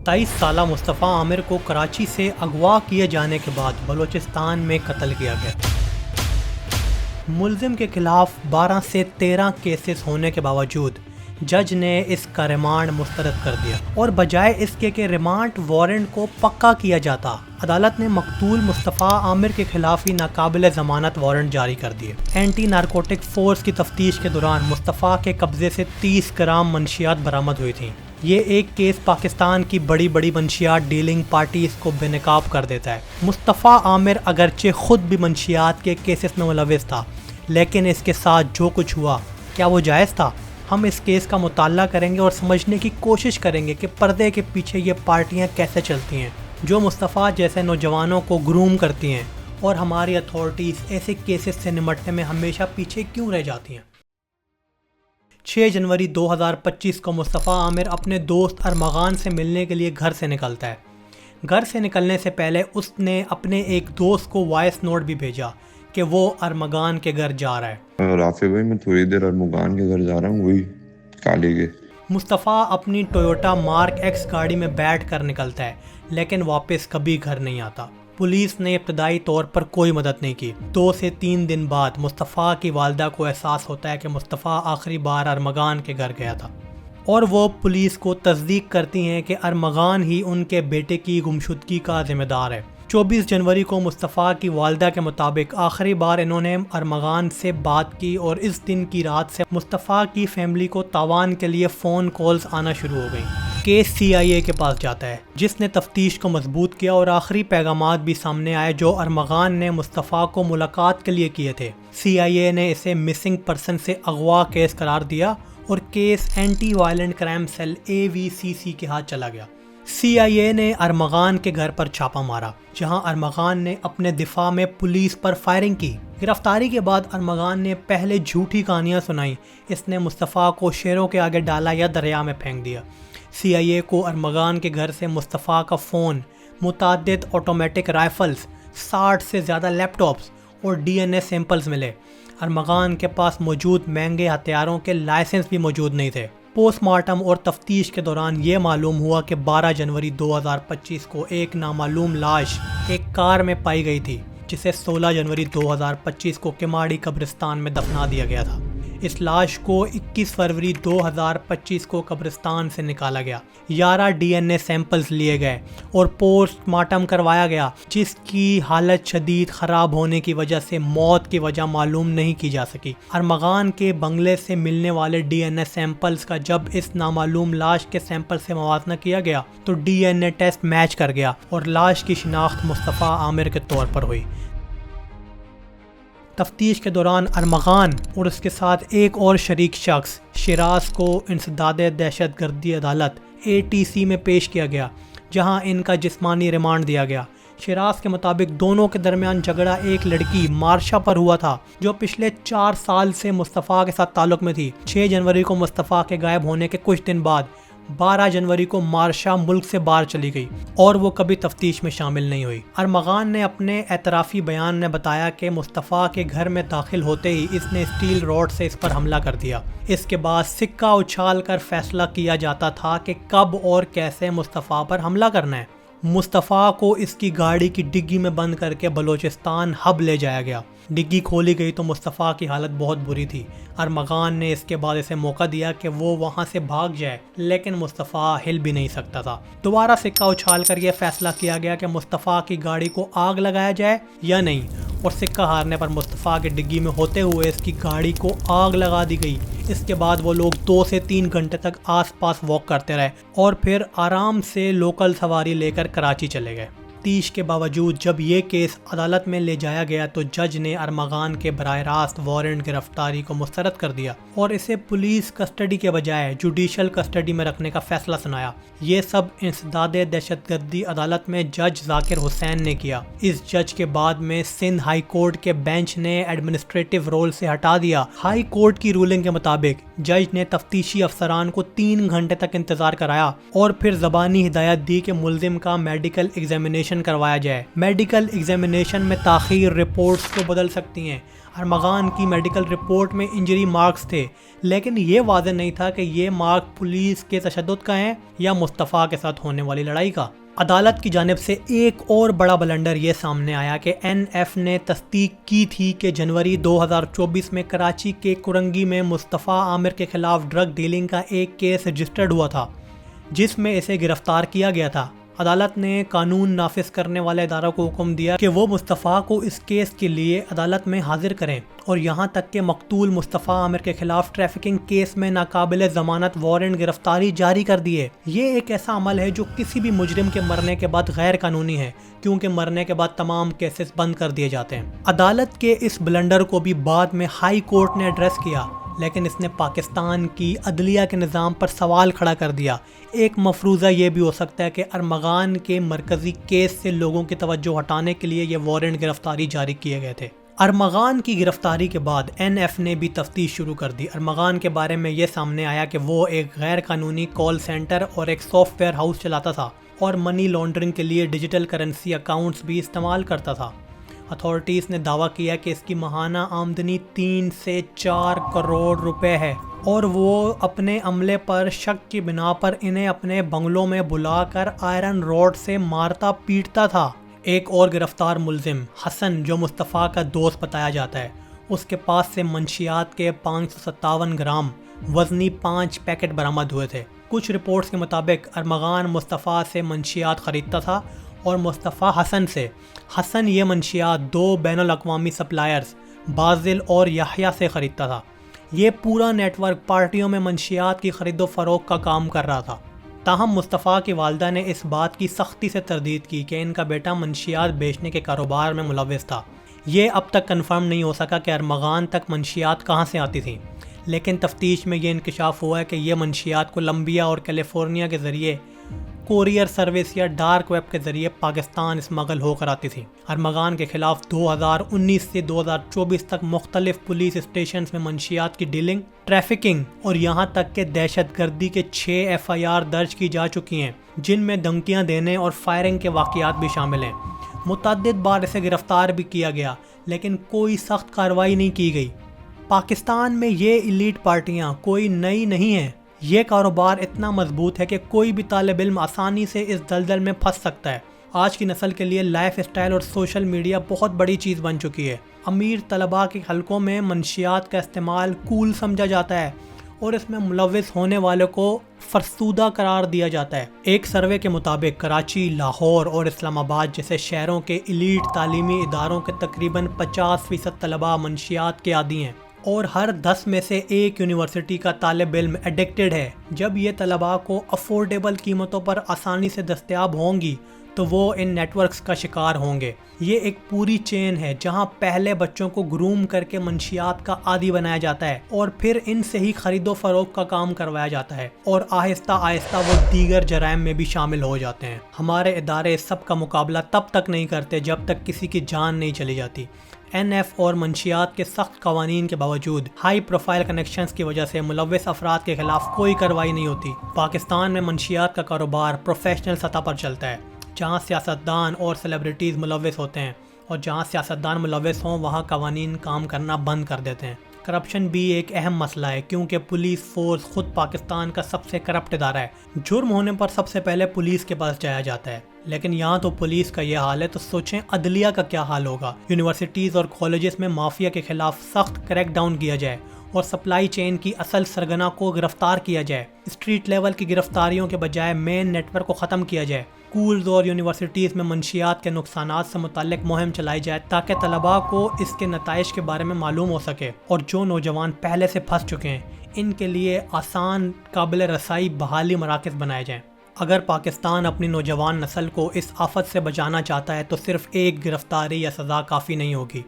23 سالہ مصطفیٰ عامر کو کراچی سے اغوا کیے جانے کے بعد بلوچستان میں قتل کیا گیا۔ ملزم کے خلاف 12 سے 13 کیسز ہونے کے باوجود جج نے اس کا ریمانڈ مسترد کر دیا اور بجائے اس کے کہ ریمانڈ وارنٹ کو پکا کیا جاتا، عدالت نے مقتول مصطفیٰ عامر کے خلاف ہی ناقابل ضمانت وارنٹ جاری کر دیے۔ اینٹی نارکوٹک فورس کی تفتیش کے دوران مصطفیٰ کے قبضے سے 30 گرام منشیات برآمد ہوئی تھیں۔ یہ ایک کیس پاکستان کی بڑی منشیات ڈیلنگ پارٹیز کو بے نقاب کر دیتا ہے۔ مصطفیٰ عامر اگرچہ خود بھی منشیات کے کیسز میں ملوث تھا، لیکن اس کے ساتھ جو کچھ ہوا کیا وہ جائز تھا؟ ہم اس کیس کا مطالعہ کریں گے اور سمجھنے کی کوشش کریں گے کہ پردے کے پیچھے یہ پارٹیاں کیسے چلتی ہیں جو مصطفیٰ جیسے نوجوانوں کو گروم کرتی ہیں، اور ہماری اتھارٹیز ایسے کیسز سے نمٹنے میں ہمیشہ پیچھے کیوں رہ جاتی ہیں۔ 6 جنوری 2025 کو مصطفیٰ عامر اپنے دوست ارمغان سے ملنے کے لیے گھر سے نکلتا ہے۔ گھر سے نکلنے سے پہلے اس نے اپنے ایک دوست کو وائس نوٹ بھی بھیجا کہ وہ ارمغان کے گھر جا رہا ہے۔ رافع بھائی میں تھوڑی دیر ارمغان کے گھر جا رہا ہوں، وہی کالے کے۔ مصطفیٰ اپنی ٹویوٹا مارک ایکس گاڑی میں بیٹھ کر نکلتا ہے، لیکن واپس کبھی گھر نہیں آتا۔ پولیس نے ابتدائی طور پر کوئی مدد نہیں کی۔ 2 سے 3 دن بعد مصطفیٰ کی والدہ کو احساس ہوتا ہے کہ مصطفیٰ آخری بار ارمغان کے گھر گیا تھا، اور وہ پولیس کو تصدیق کرتی ہیں کہ ارمغان ہی ان کے بیٹے کی گمشدگی کا ذمہ دار ہے۔ 24 جنوری کو مصطفیٰ کی والدہ کے مطابق آخری بار انہوں نے ارمغان سے بات کی، اور اس دن کی رات سے مصطفیٰ کی فیملی کو تاوان کے لیے فون کالز آنا شروع ہو گئیں۔ کیس CIA کے پاس جاتا ہے، جس نے تفتیش کو مضبوط کیا اور آخری پیغامات بھی سامنے آئے جو ارمغان نے مصطفیٰ کو ملاقات کے لیے کیے تھے۔ CIA نے اسے مسنگ پرسن سے اغوا کیس قرار دیا اور case anti violent crime cell AVCC کے ہاتھ چلا گیا۔ CIA نے ارمغان کے گھر پر چھاپہ مارا، جہاں ارمغان نے اپنے دفاع میں پولیس پر فائرنگ کی۔ گرفتاری کے بعد ارمغان نے پہلے جھوٹی کہانیاں سنائیں۔ اس نے مصطفیٰ کو شیروں کے آگے ڈالا یا دریا میں پھینک دیا۔ CIA کو ارمغان کے گھر سے مصطفیٰ کا فون، متعدد آٹومیٹک رائفلز، 60 سے زیادہ لیپ ٹاپس اور DNA سیمپلز ملے۔ ارمغان کے پاس موجود مہنگے ہتھیاروں کے لائسنس بھی موجود نہیں تھے۔ پوسٹ مارٹم اور تفتیش کے دوران یہ معلوم ہوا کہ 12 جنوری 2025 کو ایک نامعلوم لاش ایک کار میں پائی گئی تھی، جسے 16 جنوری 2025 کو کماڑی قبرستان میں دفنا دیا گیا تھا۔ اس لاش کو 21 فروری 2025 کو قبرستان سے نکالا گیا۔ 11 DNA سیمپلز لیے گئے اور پوسٹ مارٹم کروایا گیا، جس کی حالت شدید خراب ہونے کی وجہ سے موت کی وجہ معلوم نہیں کی جا سکی۔ ارمغان کے بنگلے سے ملنے والے DNA سیمپلز کا جب اس نامعلوم لاش کے سیمپل سے موازنہ کیا گیا تو DNA ٹیسٹ میچ کر گیا اور لاش کی شناخت مصطفیٰ عامر کے طور پر ہوئی۔ تفتیش کے دوران ارمغان اور اس کے ساتھ ایک اور شریک شخص شیراز کو انسداد دہشت گردی عدالت ATC میں پیش کیا گیا، جہاں ان کا جسمانی ریمانڈ دیا گیا۔ شیراز کے مطابق دونوں کے درمیان جھگڑا ایک لڑکی مارشا پر ہوا تھا، جو پچھلے 4 سال سے مصطفیٰ کے ساتھ تعلق میں تھی۔ 6 جنوری کو مصطفیٰ کے غائب ہونے کے کچھ دن بعد 12 جنوری کو مارشا ملک سے باہر چلی گئی اور وہ کبھی تفتیش میں شامل نہیں ہوئی۔ ارمغان نے اپنے اعترافی بیان میں بتایا کہ مصطفیٰ کے گھر میں داخل ہوتے ہی اس نے اسٹیل راڈ سے اس پر حملہ کر دیا۔ اس کے بعد سکہ اچھال کر فیصلہ کیا جاتا تھا کہ کب اور کیسے مصطفیٰ پر حملہ کرنا ہے۔ مصطفیٰ کو اس کی گاڑی کی ڈگی میں بند کر کے بلوچستان ہب لے جایا گیا۔ ڈگی کھولی گئی تو مصطفیٰ کی حالت بہت بری تھی۔ ارمغان نے اس کے بعد اسے موقع دیا کہ وہ وہاں سے بھاگ جائے، لیکن مصطفیٰ ہل بھی نہیں سکتا تھا۔ دوبارہ سکہ اچھال کر یہ فیصلہ کیا گیا کہ مصطفیٰ کی گاڑی کو آگ لگایا جائے یا نہیں، اور سکہ ہارنے پر مصطفیٰ کے ڈگی میں ہوتے ہوئے اس کی گاڑی کو آگ لگا دی گئی۔ اس کے بعد وہ لوگ 2 سے 3 گھنٹے تک آس پاس واک کرتے رہے اور پھر آرام سے لوکل سواری لے کر کراچی چلے گئے۔ تفتیش کے باوجود جب یہ کیس عدالت میں لے جایا گیا تو جج نے ارمغان کے براہ راست وارنٹ گرفتاری کو مسترد کر دیا اور اسے پولیس کسٹڈی کے بجائے جوڈیشل کسٹڈی میں رکھنے کا فیصلہ سنایا۔ یہ سب انسداد دہشت گردی عدالت میں جج ذاکر حسین نے کیا۔ اس جج کے بعد میں سندھ ہائی کورٹ کے بینچ نے ایڈمنسٹریٹو رول سے ہٹا دیا۔ ہائی کورٹ کی رولنگ کے مطابق جج نے تفتیشی افسران کو 3 گھنٹے تک انتظار کرایا اور پھر زبانی ہدایت دی کہ ملزم کا میڈیکل ایگزامینیشن ایگزامینیشن کروایا جائے. میڈیکل ایگزامینیشن میں تاخیر رپورٹس کو بدل سکتی ہیں. ارمغان کی میڈیکل رپورٹ میں انجری مارکس تھے، لیکن یہ واضح نہیں تھا کہ یہ مارک پولیس کے تشدد کا ہیں یا مصطفیٰ کے ساتھ ہونے والی لڑائی کا. عدالت کی جانب سے ایک اور بڑا بلنڈر یہ سامنے آیا کہ این ایف نے تصدیق کی تھی کہ جنوری 2024 میں کراچی کے کرنگی میں مصطفیٰ عامر کے خلاف ڈرگ ڈیلنگ کا ایک کیس رجسٹرڈ ہوا تھا جس میں اسے گرفتار کیا گیا تھا. عدالت نے قانون نافذ کرنے والے اداروں کو حکم دیا کہ وہ مصطفیٰ کو اس کیس کے لیے عدالت میں حاضر کریں، اور یہاں تک کہ مقتول مصطفیٰ عامر کے خلاف ٹریفکنگ کیس میں ناقابل ضمانت وارنٹ گرفتاری جاری کر دیے. یہ ایک ایسا عمل ہے جو کسی بھی مجرم کے مرنے کے بعد غیر قانونی ہے، کیونکہ مرنے کے بعد تمام کیسز بند کر دیے جاتے ہیں. عدالت کے اس بلنڈر کو بھی بعد میں ہائی کورٹ نے ایڈریس کیا، لیکن اس نے پاکستان کی عدلیہ کے نظام پر سوال کھڑا کر دیا. ایک مفروضہ یہ بھی ہو سکتا ہے کہ ارمغان کے مرکزی کیس سے لوگوں کی توجہ ہٹانے کے لیے یہ وارنٹ گرفتاری جاری کیے گئے تھے. ارمغان کی گرفتاری کے بعد این ایف نے بھی تفتیش شروع کر دی. ارمغان کے بارے میں یہ سامنے آیا کہ وہ ایک غیر قانونی کال سینٹر اور ایک سافٹ ویئر ہاؤس چلاتا تھا اور منی لانڈرنگ کے لیے ڈیجیٹل کرنسی اکاؤنٹس بھی استعمال کرتا تھا. اتھارٹیز نے دعویٰ کیا کہ اس کی ماہانہ آمدنی 3 سے 4 کروڑ روپے ہے، اور وہ اپنے عملے پر شک کی بنا پر انہیں اپنے بنگلوں میں بلا کر آئرن راڈ سے مارتا پیٹتا تھا. ایک اور گرفتار ملزم حسن، جو مصطفیٰ کا دوست بتایا جاتا ہے، اس کے پاس سے منشیات کے 557 گرام وزنی 5 پیکٹ برآمد ہوئے تھے. کچھ رپورٹس کے مطابق ارمغان مصطفیٰ سے منشیات خریدتا تھا اور مصطفیٰ حسن سے. حسن یہ منشیات 2 بین الاقوامی سپلائرز بازل اور یحییٰ سے خریدتا تھا. یہ پورا نیٹ ورک پارٹیوں میں منشیات کی خرید و فروخت کا کام کر رہا تھا. تاہم مصطفیٰ کی والدہ نے اس بات کی سختی سے تردید کی کہ ان کا بیٹا منشیات بیچنے کے کاروبار میں ملوث تھا. یہ اب تک کنفرم نہیں ہو سکا کہ ارمغان تک منشیات کہاں سے آتی تھیں، لیکن تفتیش میں یہ انکشاف ہوا ہے کہ یہ منشیات کولمبیا اور کیلیفورنیا کے ذریعے کوریئر سروس یا ڈارک ویب کے ذریعے پاکستان اسمگل ہو کر آتی تھی. ارمغان کے خلاف 2019 سے 2024 تک مختلف پولیس اسٹیشنز میں منشیات کی ڈیلنگ، ٹریفکنگ اور یہاں تک کہ دہشت گردی کے 6 FIR درج کی جا چکی ہیں، جن میں دھمکیاں دینے اور فائرنگ کے واقعات بھی شامل ہیں. متعدد بار اسے گرفتار بھی کیا گیا، لیکن کوئی سخت کارروائی نہیں کی گئی. پاکستان میں یہ ایلیٹ پارٹیاں کوئی نئی نہیں ہیں. یہ کاروبار اتنا مضبوط ہے کہ کوئی بھی طالب علم آسانی سے اس دلدل میں پھنس سکتا ہے. آج کی نسل کے لیے لائف اسٹائل اور سوشل میڈیا بہت بڑی چیز بن چکی ہے. امیر طلباء کے حلقوں میں منشیات کا استعمال کول سمجھا جاتا ہے اور اس میں ملوث ہونے والے کو فرسودہ قرار دیا جاتا ہے. ایک سروے کے مطابق کراچی، لاہور اور اسلام آباد جیسے شہروں کے ایلیٹ تعلیمی اداروں کے تقریباً 50% طلباء منشیات کے عادی ہیں، اور ہر 10 میں سے ایک یونیورسٹی کا طالب علم ایڈکٹڈ ہے. جب یہ طلباء کو افورڈیبل قیمتوں پر آسانی سے دستیاب ہوں گی تو وہ ان نیٹ ورکس کا شکار ہوں گے. یہ ایک پوری چین ہے جہاں پہلے بچوں کو گروم کر کے منشیات کا عادی بنایا جاتا ہے اور پھر ان سے ہی خرید و فروخت کا کام کروایا جاتا ہے، اور آہستہ آہستہ وہ دیگر جرائم میں بھی شامل ہو جاتے ہیں. ہمارے ادارے اس سب کا مقابلہ تب تک نہیں کرتے جب تک کسی کی جان نہیں چلی جاتی. این ایف اور منشیات کے سخت قوانین کے باوجود ہائی پروفائل کنیکشنز کی وجہ سے ملوث افراد کے خلاف کوئی کارروائی نہیں ہوتی. پاکستان میں منشیات کا کاروبار پروفیشنل سطح پر چلتا ہے، جہاں سیاستدان اور سیلیبریٹیز ملوث ہوتے ہیں، اور جہاں سیاستدان ملوث ہوں وہاں قوانین کام کرنا بند کر دیتے ہیں. کرپشن بھی ایک اہم مسئلہ ہے، کیونکہ پولیس فورس خود پاکستان کا سب سے کرپٹ ادارہ ہے. جرم ہونے پر سب سے پہلے پولیس کے پاس جایا جاتا ہے، لیکن یہاں تو پولیس کا یہ حال ہے تو سوچیں عدلیہ کا کیا حال ہوگا. یونیورسٹیز اور کالجز میں مافیا کے خلاف سخت کریک ڈاؤن کیا جائے اور سپلائی چین کی اصل سرگنا کو گرفتار کیا جائے. اسٹریٹ لیول کی گرفتاریوں کے بجائے مین نیٹ ورک کو ختم کیا جائے. اسکولز اور یونیورسٹیز میں منشیات کے نقصانات سے متعلق مہم چلائی جائے تاکہ طلباء کو اس کے نتائج کے بارے میں معلوم ہو سکے، اور جو نوجوان پہلے سے پھنس چکے ہیں ان کے لیے آسان قابل رسائی بحالی مراکز بنائے جائیں. اگر پاکستان اپنی نوجوان نسل کو اس آفت سے بچانا چاہتا ہے تو صرف ایک گرفتاری یا سزا کافی نہیں ہوگی،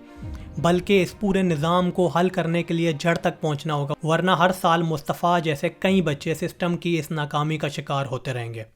بلکہ اس پورے نظام کو حل کرنے کے لیے جڑ تک پہنچنا ہوگا، ورنہ ہر سال مصطفیٰ جیسے کئی بچے سسٹم کی اس ناکامی کا شکار ہوتے رہیں گے.